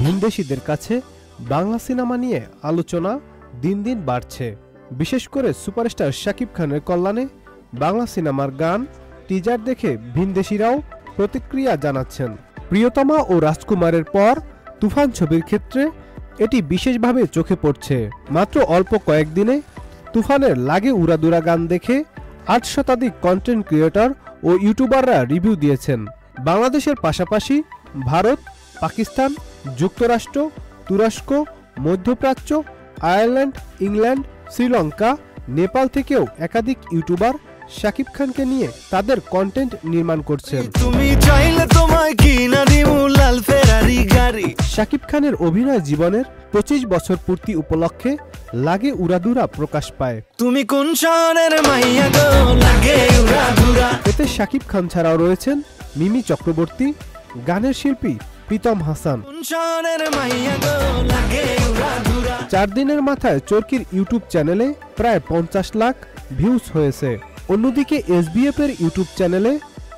ভিনদেশীদের কাছে বাংলা সিনেমা নিয়ে আলোচনা দিন দিন বাড়ছে। বিশেষ করে সুপারস্টার শাকিব খানের কল্যাণে বাংলা সিনেমার গান টিজার দেখে ভিনদেশীরাও প্রতিক্রিয়া জানাচ্ছেন। প্রিয়তমা ও রাজকুমারের পর তুফান ছবির ক্ষেত্রে এটি বিশেষভাবে চোখে পড়ছে। মাত্র অল্প কয়েকদিনে তুফানের লাগে উড়াদুরা গান দেখে ৮ শতাধিক কন্টেন্ট ক্রিয়েটর ও ইউটিউবাররা রিভিউ দিয়েছেন। বাংলাদেশের পাশাপাশি ভারত, পাকিস্তান, যুক্তরাষ্ট্র, তুরস্ক, মধ্যপ্রাচ্য, আয়ারল্যান্ড, ইংল্যান্ড, শ্রীলঙ্কা, নেপাল থেকেও একাধিক ইউটিউবার শাকিব খানকে নিয়ে তাদের কন্টেন্ট নির্মাণ করছেন। শাকিব খানের অভিনয় জীবনের ২৫ বছর পূর্তি উপলক্ষে লাগে উড়াদুরা প্রকাশ পায়। তুমি কোন শহরের মাইয়া গো লাগে উড়াদুরা। এতে শাকিব খান ছাড়াও রয়েছেন মিমি চক্রবর্তী, গানের শিল্পী প্রীতম হাসান। ৪ দিনের মাথায় চরকির ইউটিউব চ্যানেলে প্রায় ৫০ লাখ ভিউজ হয়েছে। অন্যদিকে এসবিএফ এর ইউটিউব চ্যানেলে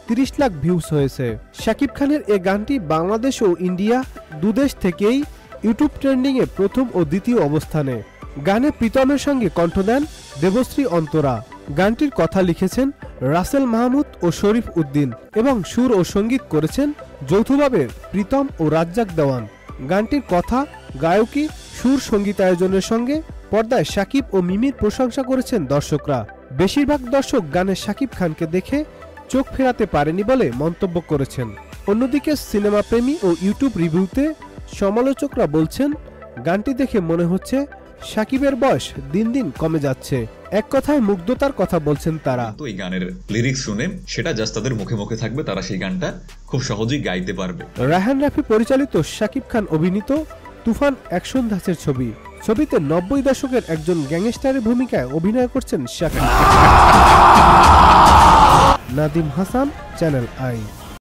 ৩০ লাখ ভিউজ হয়েছে। শাকিব খানের এ গানটি বাংলাদেশ ও ইন্ডিয়া দুদেশ থেকেই ইউটিউব ট্রেন্ডিং এ প্রথম ও দ্বিতীয় অবস্থানে। গানে প্রীতমের সঙ্গে কণ্ঠ দেন দেবশ্রী অন্তরা। গানটির কথা লিখেছেন রাসেল মাহমুদ ও শরীফ উদ্দিন এবং সুর ও সঙ্গীত করেছেন যৌথভাবে প্রীতম ও রাজ্জাক দেওয়ান। গানটির কথা, গায়কী, সুর সঙ্গীতায়োজনের সঙ্গে পর্দায় শাকিব ও মিমির প্রশংসা করেছেন দর্শকরা। বেশিরভাগ দর্শক গানে শাকিব খানকে দেখে চোখ ফেরাতে পারেনি বলে মন্তব্য করেছেন। অন্যদিকে সিনেমা প্রেমী ও ইউটিউব রিভিউতে সমালোচকরা বলছেন, গানটি দেখে মনে হচ্ছে শাকিবের বয়স দিন দিন কমে যাচ্ছে। এক কথায় মুগ্ধতার কথা বলছেন তারা। তো এই গানের লিরিক্স শুনে সেটা জাস্ট তাদের মুখে মুখে থাকবে, তারা সেই গানটা খুব সহজেই গাইতে পারবে। রায়হান রাফি পরিচালিত শাকিব খান অভিনীত তুফান অ্যাকশন ধাঁচের ছবি। ছবিতে ৯০ দশকের একজন গ্যাংস্টারের ভূমিকায় অভিনয় করছেন শাকিব। Nadim Hasan, channel I.